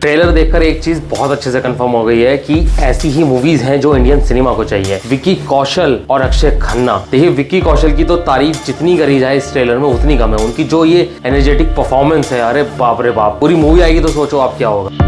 Trailer देखकर एक चीज बहुत अच्छे से कंफर्म हो गई है कि ऐसी ही मूवीज हैं जो इंडियन सिनेमा को चाहिए। विक्की कौशल और अक्षय खन्ना। देखिए विक्की कौशल की तो तारीफ जितनी करी जाए इस ट्रेलर में उतनी कम है। उनकी जो ये एनर्जेटिक परफॉर्मेंस है, अरे बाप रे बाप, पूरी मूवी आएगी तो सोचो आप क्या होगा।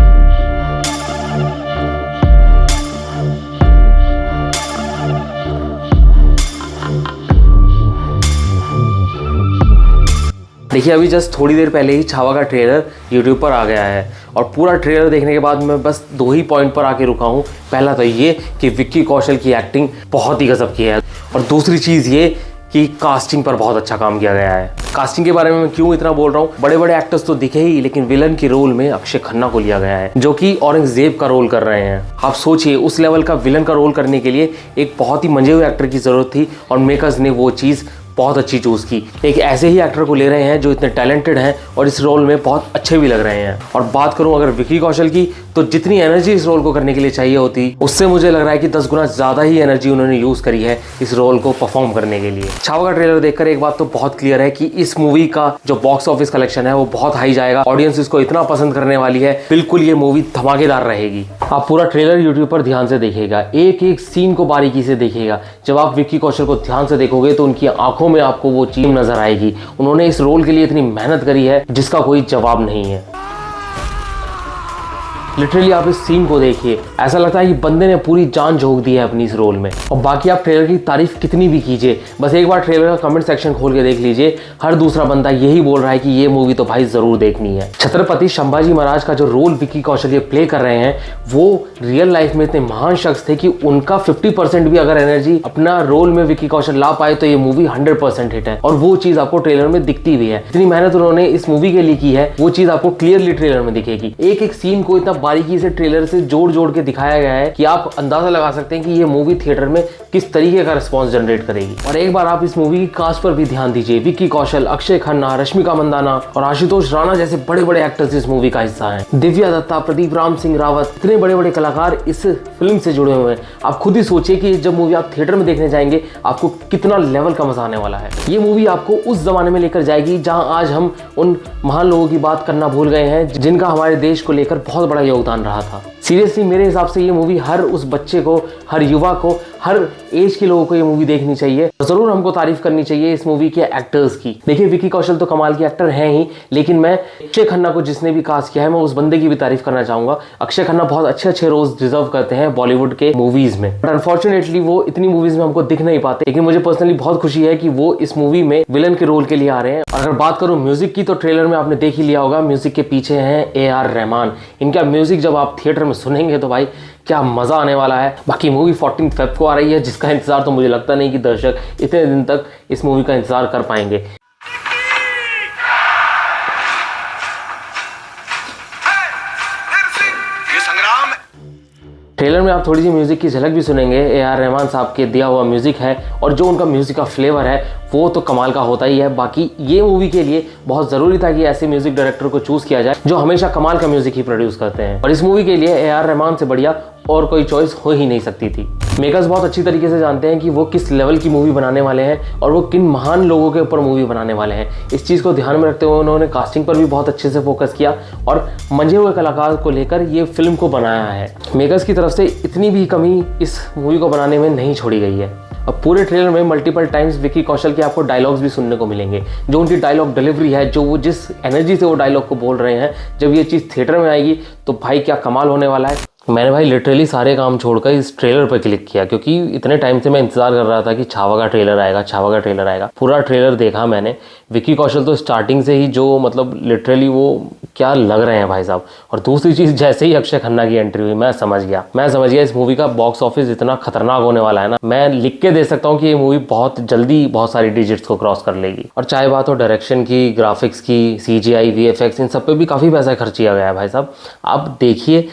देखिए अभी जस्ट थोड़ी देर पहले ही छावा का ट्रेलर यूट्यूब पर आ गया है और पूरा ट्रेलर देखने के बाद मैं बस दो ही पॉइंट पर आके रुका हूँ। पहला तो ये कि विक्की कौशल की एक्टिंग बहुत ही गजब की है और दूसरी चीज़ ये कि कास्टिंग पर बहुत अच्छा काम किया गया है। कास्टिंग के बारे में मैं क्यों इतना बोल रहा हूँ, बड़े बड़े एक्टर्स तो दिखे ही, लेकिन विलन के रोल में अक्षय खन्ना को लिया गया है जो कि औरंगजेब का रोल कर रहे हैं। आप सोचिए उस लेवल का विलन का रोल करने के लिए एक बहुत ही मंजे हुए एक्टर की जरूरत थी और मेकर्स ने वो चीज़ बहुत अच्छी चूज़ की। एक ऐसे ही एक्टर को ले रहे हैं जो इतने टैलेंटेड हैं और इस रोल में बहुत अच्छे भी लग रहे हैं। और बात करूं अगर विक्की कौशल की, तो जितनी एनर्जी इस रोल को करने के लिए चाहिए होती, उससे मुझे लग रहा है कि 10 गुना ज़्यादा ही एनर्जी उन्होंने यूज़ करी है इस रोल को परफॉर्म करने के लिए। छावा का ट्रेलर देखकर एक बात तो बहुत क्लियर है कि इस मूवी का जो बॉक्स ऑफिस कलेक्शन है वो बहुत हाई जाएगा। ऑडियंस इसको इतना पसंद करने वाली है, बिल्कुल ये मूवी धमाकेदार रहेगी। आप पूरा ट्रेलर यूट्यूब पर ध्यान से देखिएगा, एक एक सीन को बारीकी से देखिएगा। जब आप विक्की कौशल को ध्यान से देखोगे तो उनकी आंखों में आपको वो चीज नजर आएगी। उन्होंने इस रोल के लिए इतनी मेहनत करी है जिसका कोई जवाब नहीं है। लिटरली आप इस सीन को देखिए, ऐसा लगता है कि बंदे ने पूरी जान झोंक दी है अपनी इस रोल में। और बाकी आप ट्रेलर की तारीफ कितनी भी कीजिए, बस एक बार ट्रेलर का कमेंट सेक्शन खोल के देख लीजिए, हर दूसरा बंदा यही बोल रहा है कि ये मूवी तो भाई जरूर देखनी है। छत्रपति संभाजी महाराज का जो रोल विक्की कौशल ये प्ले कर रहे हैं वो रियल लाइफ में इतने महान शख्स थे कि उनका 50% भी अगर एनर्जी अपना रोल में विक्की कौशल ला पाए तो ये मूवी 100% हिट है। और वो चीज आपको ट्रेलर में दिखती भी है। इतनी मेहनत उन्होंने इस मूवी के लिए की है, वो चीज आपको क्लियरली ट्रेलर में दिखेगी। एक एक सीन को इतना बारीकी से ट्रेलर से जोड़ जोड़ के दिखाया गया है कि आप अंदाजा लगा सकते हैं कि ये मूवी थिएटर में किस तरीके का रिस्पांस जनरेट करेगी। और एक बार आप इस मूवी की कास्ट पर भी ध्यान दीजिए। विक्की कौशल, अक्षय खन्ना, रश्मिका मंदाना और आशुतोष राणा जैसे बड़े बड़े एक्टर्स इस मूवी का हिस्सा हैं। दिव्या दत्ता, प्रदीप राम सिंह रावत, इतने बड़े बड़े कलाकार इस फिल्म से जुड़े हुए हैं। आप खुद ही सोचिए कि जब मूवी आप थिएटर में देखने जाएंगे आपको कितना लेवल का मजा आने वाला है। ये मूवी आपको उस जमाने में लेकर जाएगी जहां आज हम उन महान लोगों की बात करना भूल गए हैं जिनका हमारे देश को लेकर बहुत बड़ा योगदान रहा था। सीरियसली मेरे हिसाब से ये मूवी हर उस बच्चे को, हर युवा को, हर एज के लोगों को ये मूवी देखनी चाहिए। जरूर हमको तारीफ करनी चाहिए इस मूवी के एक्टर्स की। देखिए विक्की कौशल तो कमाल के एक्टर हैं ही, लेकिन मैं अक्षय खन्ना को जिसने भी कास्ट किया है मैं उस बंदे की भी तारीफ करना चाहूंगा। अक्षय खन्ना बहुत अच्छे अच्छे रोल्स डिजर्व करते हैं बॉलीवुड के मूवीज में, बट अनफॉर्चुनेटली वो इतनी मूवीज में हमको दिख नहीं पाते। लेकिन मुझे पर्सनली बहुत खुशी है कि वो इस मूवी में विलन के रोल के लिए आ रहे हैं। और अगर बात करूं म्यूजिक की, तो ट्रेलर में आपने देख ही लिया होगा, म्यूजिक के पीछे हैं AR रहमान। इनका म्यूजिक जब आप थिएटर में सुनेंगे तो भाई क्या मजा आने वाला है। बाकी मूवी 14 फेब को आ रही है, जिसका इंतजार तो मुझे लगता नहीं कि दर्शक इतने दिन तक इस मूवी का इंतजार कर पाएंगे। ट्रेलर में आप थोड़ी सी म्यूजिक की झलक भी सुनेंगे। AR रहमान साहब के दिया हुआ म्यूजिक है और जो उनका म्यूजिक का फ्लेवर है वो तो कमाल का होता ही है। बाकी ये मूवी के लिए बहुत ज़रूरी था कि ऐसे म्यूजिक डायरेक्टर को चूज़ किया जाए जो हमेशा कमाल का म्यूजिक ही प्रोड्यूस करते हैं। और इस मूवी के लिए AR रहमान से बढ़िया और कोई चॉइस हो ही नहीं सकती थी। मेकर्स बहुत अच्छी तरीके से जानते हैं कि वो किस लेवल की मूवी बनाने वाले हैं और वो किन महान लोगों के ऊपर मूवी बनाने वाले हैं। इस चीज़ को ध्यान में रखते हुए उन्होंने कास्टिंग पर भी बहुत अच्छे से फोकस किया और मंझे हुए कलाकार को लेकर ये फिल्म को बनाया है। मेकर्स की तरफ से इतनी भी कमी इस मूवी को बनाने में नहीं छोड़ी गई है। अब पूरे ट्रेलर में मल्टीपल टाइम्स विक्की कौशल के आपको डायलॉग्स भी सुनने को मिलेंगे। जो उनकी डायलॉग डिलीवरी है, जो वो जिस एनर्जी से वो डायलॉग को बोल रहे हैं, जब ये चीज़ थिएटर में आएगी तो भाई क्या कमाल होने वाला है। मैंने भाई लिटरली सारे काम छोड़कर इस ट्रेलर पर क्लिक किया क्योंकि इतने टाइम से मैं इंतजार कर रहा था कि छावा का ट्रेलर आएगा, छावा का ट्रेलर आएगा। पूरा ट्रेलर देखा मैंने। विक्की कौशल तो स्टार्टिंग से ही जो मतलब लिटरली वो क्या लग रहे हैं भाई साहब। और दूसरी चीज़, जैसे ही अक्षय खन्ना की एंट्री हुई मैं समझ गया इस मूवी का बॉक्स ऑफिस इतना खतरनाक होने वाला है ना। मैं लिख के दे सकता हूँ कि ये मूवी बहुत जल्दी बहुत सारी डिजिट्स को क्रॉस कर लेगी। और चाहे बात हो डायरेक्शन की, ग्राफिक्स की, CGI, VFX, इन सब पे भी काफ़ी पैसा खर्च किया गया है भाई साहब। आप देखिए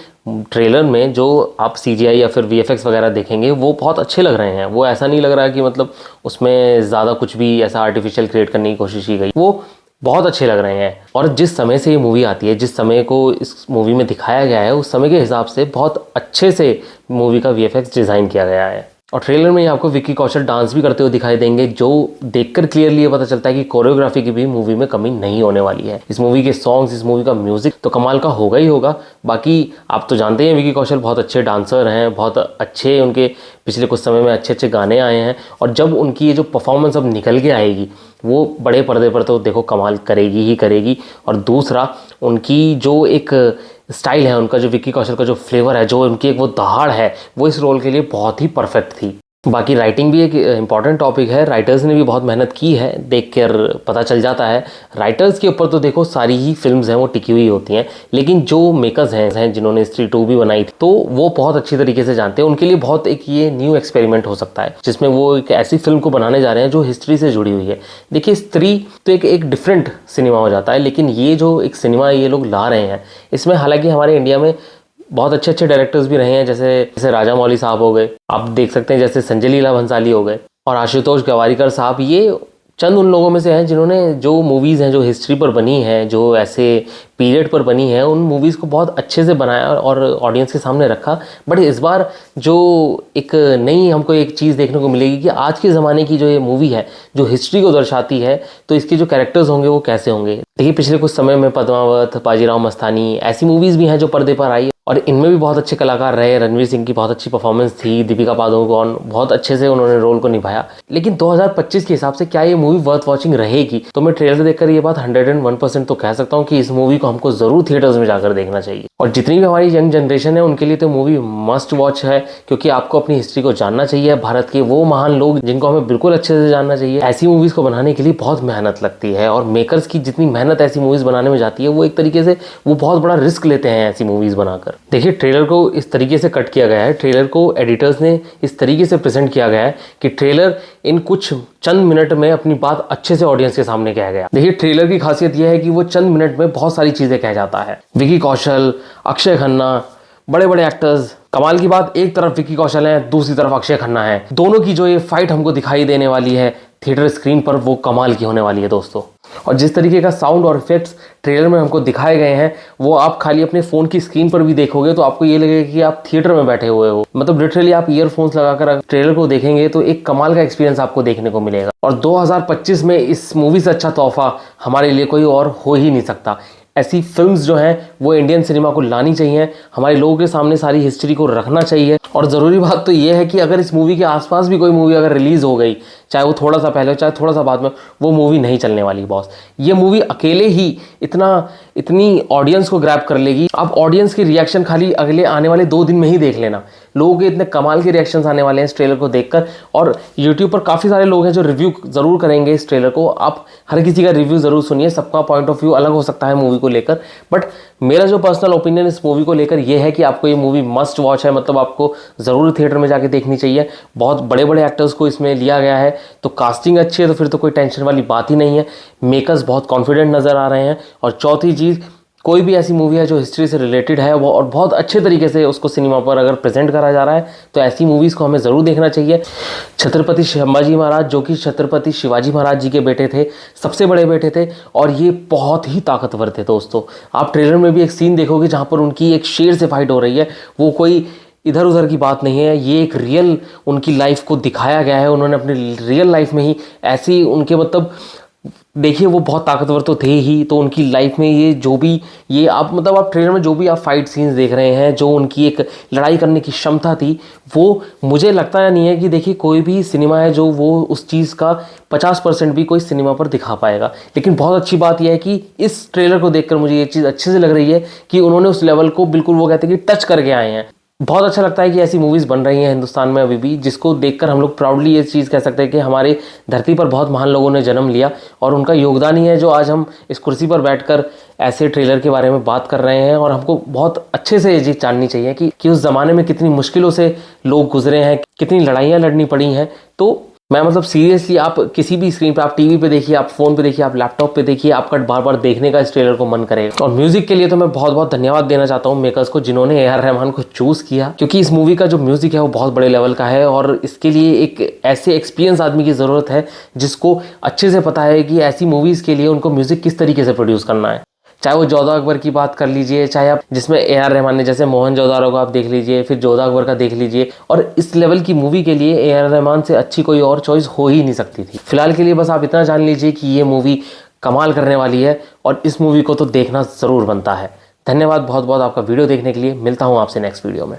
ट्रेलर में जो आप CGI या फिर VFX वगैरह देखेंगे वो बहुत अच्छे लग रहे हैं। वो ऐसा नहीं लग रहा कि मतलब उसमें ज़्यादा कुछ भी ऐसा आर्टिफिशियल क्रिएट करने की कोशिश की गई। वो बहुत अच्छे लग रहे हैं। और जिस समय से ये मूवी आती है, जिस समय को इस मूवी में दिखाया गया है, उस समय के हिसाब से बहुत अच्छे से मूवी का VFX डिज़ाइन किया गया है। और ट्रेलर में ही आपको विक्की कौशल डांस भी करते हुए दिखाई देंगे, जो देखकर क्लियरली ये पता चलता है कि कोरियोग्राफी की भी मूवी में कमी नहीं होने वाली है। इस मूवी के सॉन्ग्स, इस मूवी का म्यूजिक तो कमाल का होगा ही होगा। बाकी आप तो जानते हैं विक्की कौशल बहुत अच्छे डांसर हैं, बहुत अच्छे उनके पिछले कुछ समय में अच्छे अच्छे गाने आए हैं, और जब उनकी ये जो परफॉर्मेंस अब निकल के आएगी वो बड़े पर्दे पर तो देखो कमाल करेगी ही करेगी। और दूसरा, उनकी जो एक स्टाइल है, उनका जो विक्की कौशल का जो फ्लेवर है, जो उनकी एक वो दहाड़ है, वो इस रोल के लिए बहुत ही परफेक्ट थी। बाकी राइटिंग भी एक इम्पॉर्टेंट टॉपिक है, राइटर्स ने भी बहुत मेहनत की है, देख कर पता चल जाता है। राइटर्स के ऊपर तो देखो सारी ही फिल्म्स हैं वो टिकी हुई होती हैं, लेकिन जो मेकर्स हैं जिन्होंने स्त्री 2 भी बनाई थी, तो वो बहुत अच्छी तरीके से जानते हैं। उनके लिए बहुत एक ये न्यू एक्सपेरिमेंट हो सकता है, जिसमें वो एक ऐसी फिल्म को बनाने जा रहे हैं जो हिस्ट्री से जुड़ी हुई है। देखिए, स्त्री तो एक डिफरेंट सिनेमा हो जाता है, लेकिन ये जो एक सिनेमा ये लोग ला रहे हैं, इसमें हालांकि हमारे इंडिया में बहुत अच्छे अच्छे डायरेक्टर्स भी रहे हैं, जैसे राजा मौली साहब हो गए, आप देख सकते हैं, जैसे संजय लीला भंसाली हो गए, और आशुतोष गवारीकर साहब। ये चंद उन लोगों में से हैं जिन्होंने जो मूवीज़ हैं जो हिस्ट्री पर बनी हैं, जो ऐसे पीरियड पर बनी है, उन मूवीज़ को बहुत अच्छे से बनाया और ऑडियंस के सामने रखा। बट इस बार जो एक नई हमको एक चीज़ देखने को मिलेगी कि आज के ज़माने की जो ये मूवी है जो हिस्ट्री को दर्शाती है, तो इसके जो कैरेक्टर्स होंगे वो कैसे होंगे। देखिए, पिछले कुछ समय में पद्मावत, बाजीराव मस्तानी, ऐसी मूवीज़ भी हैं जो पर्दे पर आई और इनमें भी बहुत अच्छे कलाकार रहे। रणवीर सिंह की बहुत अच्छी परफॉर्मेंस थी, दीपिका पादुकोण बहुत अच्छे से उन्होंने रोल को निभाया। लेकिन 2025 के हिसाब से क्या ये मूवी वर्थ वॉचिंग रहेगी? तो मैं ट्रेलर देखकर ये बात 101% तो कह सकता हूँ कि इस मूवी को हमको जरूर थिएटर्स में जाकर देखना चाहिए। और जितनी भी हमारी यंग जनरेशन है उनके लिए तो मूवी मस्ट वॉच है, क्योंकि आपको अपनी हिस्ट्री को जानना चाहिए, भारत के वो महान लोग जिनको हमें बिल्कुल अच्छे से जानना चाहिए। ऐसी मूवीज को बनाने के लिए बहुत मेहनत लगती है, और मेकर्स की जितनी मेहनत ऐसी मूवीज बनाने में जाती है, वो एक तरीके से वो बहुत बड़ा रिस्क लेते हैं ऐसी मूवीज बनाकर। देखिए, ट्रेलर को इस तरीके से कट किया गया है, ट्रेलर को एडिटर्स ने इस तरीके से प्रेजेंट किया गया है कि ट्रेलर इन कुछ चंद मिनट में अपनी बात अच्छे से ऑडियंस के सामने कह गया। देखिए, ट्रेलर की खासियत यह है कि वो चंद मिनट में बहुत सारी चीजें कह जाता है। विकी कौशल, अक्षय खन्ना, बड़े बड़े एक्टर्स। कमाल की बात, एक तरफ विकी कौशल है, दूसरी तरफ अक्षय खन्ना है। दोनों की जो ये फाइट हमको दिखाई देने वाली है थिएटर स्क्रीन पर, वो कमाल की होने वाली है दोस्तों। और जिस तरीके का साउंड और इफेक्ट्स ट्रेलर में हमको दिखाए गए हैं, वो आप खाली अपने फ़ोन की स्क्रीन पर भी देखोगे तो आपको ये लगेगा कि आप थिएटर में बैठे हुए हो। मतलब लिटरली आप ईयरफोन्स लगाकर ट्रेलर को देखेंगे तो एक कमाल का एक्सपीरियंस आपको देखने को मिलेगा। और 2025 में इस मूवी से अच्छा तोहफा हमारे लिए कोई और हो ही नहीं सकता। ऐसी फिल्म्स जो हैं वो इंडियन सिनेमा को लानी चाहिए, हमारे लोगों के सामने सारी हिस्ट्री को रखना चाहिए। और ज़रूरी बात तो ये है कि अगर इस मूवी के आसपास भी कोई मूवी अगर रिलीज़ हो गई, चाहे वो थोड़ा सा पहले हो चाहे थोड़ा सा बाद में, वो मूवी नहीं चलने वाली बॉस। ये मूवी अकेले ही इतनी ऑडियंस को ग्रैब कर लेगी। आप ऑडियंस के रिएक्शन खाली अगले आने वाले 2 दिन में ही देख लेना, लोगों के इतने कमाल के रिएक्शंस आने वाले हैं इस ट्रेलर को देखकर। और यूट्यूब पर काफ़ी सारे लोग हैं जो रिव्यू ज़रूर करेंगे इस ट्रेलर को। आप हर किसी का रिव्यू ज़रूर सुनिए, सबका पॉइंट ऑफ व्यू अलग हो सकता है मूवी को लेकर, बट मेरा जो पर्सनल ओपिनियन इस मूवी को लेकर यह है कि आपको ये मूवी मस्ट वॉच है। मतलब आपको ज़रूर थिएटर में जाके देखनी चाहिए। बहुत बड़े बड़े एक्टर्स को इसमें लिया गया है, तो कास्टिंग अच्छी है, तो फिर तो कोई टेंशन वाली बात ही नहीं है। मेकर्स बहुत कॉन्फिडेंट नज़र आ रहे हैं। और चौथी चीज़, कोई भी ऐसी मूवी है जो हिस्ट्री से रिलेटेड है वो और बहुत अच्छे तरीके से उसको सिनेमा पर अगर प्रेजेंट करा जा रहा है, तो ऐसी मूवीज़ को हमें ज़रूर देखना चाहिए। छत्रपति संभाजी महाराज, जो कि छत्रपति शिवाजी महाराज जी के बेटे थे, सबसे बड़े बेटे थे, और ये बहुत ही ताकतवर थे दोस्तों। आप ट्रेलर में भी एक सीन देखोगे जहाँ पर उनकी एक शेर से फाइट हो रही है, वो कोई इधर उधर की बात नहीं है, ये एक रियल उनकी लाइफ को दिखाया गया है। उन्होंने अपनी रियल लाइफ में ही ऐसी उनके मतलब देखिए, वो बहुत ताकतवर तो थे ही, तो उनकी लाइफ में ये जो भी ये आप मतलब आप ट्रेलर में जो भी आप फाइट सीन्स देख रहे हैं, जो उनकी एक लड़ाई करने की क्षमता थी, वो मुझे लगता नहीं है कि देखिए कोई भी सिनेमा है जो वो उस चीज़ का 50% भी कोई सिनेमा पर दिखा पाएगा। लेकिन बहुत अच्छी बात यह है कि इस ट्रेलर को देखकर मुझे ये चीज़ अच्छे से लग रही है कि उन्होंने उस लेवल को बिल्कुल वो कहते हैं कि टच करके आए हैं। बहुत अच्छा लगता है कि ऐसी मूवीज़ बन रही हैं हिंदुस्तान में अभी भी, जिसको देखकर हम लोग प्राउडली ये चीज़ कह सकते हैं कि हमारे धरती पर बहुत महान लोगों ने जन्म लिया, और उनका योगदान ही है जो आज हम इस कुर्सी पर बैठकर ऐसे ट्रेलर के बारे में बात कर रहे हैं। और हमको बहुत अच्छे से ये चीज़ जाननी चाहिए कि उस ज़माने में कितनी मुश्किलों से लोग गुजरे हैं, कितनी लड़ाइयाँ लड़नी पड़ी हैं। तो मैं मतलब सीरियसली, आप किसी भी स्क्रीन पे, आप टीवी पे देखिए, आप फोन पे देखिए, आप लैपटॉप पे देखिए, आपका बार बार देखने का इस ट्रेलर को मन करेगा। और म्यूजिक के लिए तो मैं बहुत बहुत धन्यवाद देना चाहता हूँ मेकर्स को, जिन्होंने ए आर रहमान को चूज किया, क्योंकि इस मूवी का जो म्यूजिक है वो बहुत बड़े लेवल का है। और इसके लिए एक ऐसे एक्सपीरियंस आदमी की ज़रूरत है जिसको अच्छे से पता है कि ऐसी मूवीज़ के लिए उनको म्यूजिक किस तरीके से प्रोड्यूस करना है। चाहे वो जोधा अकबर की बात कर लीजिए, चाहे आप जिसमें AR रहमान ने जैसे मोहन जोदारो को आप देख लीजिए, फिर जोधा अकबर का देख लीजिए, और इस लेवल की मूवी के लिए AR रहमान से अच्छी कोई और चॉइस हो ही नहीं सकती थी। फिलहाल के लिए बस आप इतना जान लीजिए कि ये मूवी कमाल करने वाली है और इस मूवी को तो देखना ज़रूर बनता है। धन्यवाद बहुत बहुत आपका वीडियो देखने के लिए। मिलता हूँ आपसे नेक्स्ट वीडियो में।